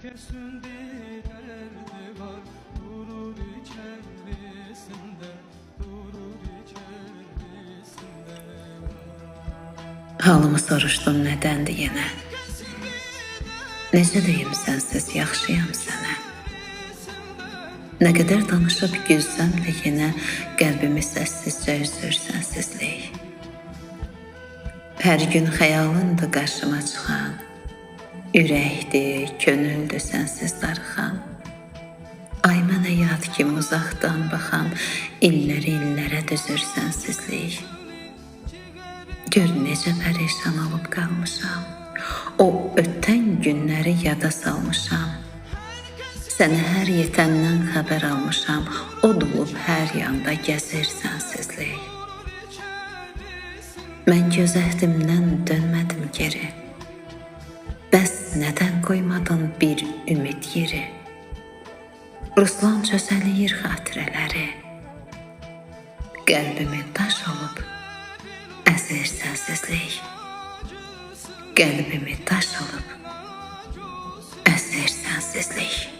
Herkesin bir derdi var, durur içerisinde, durur içerisinde. Halımı soruşdun nədəndir yenə? Necə deyim sənsiz yaxşıyam sənə? Nə qədər danışıb güzsəm də yenə qəlbimi səssizcə üzür sənsizlik. Hər gün xəyalındır qarşıma çıxan, ürəkdir, könüldür sənsiz darıxan. Ay mənə yad kimi uzaqdan baxan, illərə düzür sənsizlik. Gör necə pərişan olub qalmışam, o ötən günləri yada salmışam. Sənə hər yetəndən xəbər almışam, o dolub hər yanda gəzir sənsizlik. Mən göz əhdimdən dönmədim geri, bəs nədən qoymadın bir ümid yeri? Ruslan çösəliyir xatirələri, qəlbimi daş olub əsir sənsizlik. Qəlbimi daş olub əsir sənsizlik.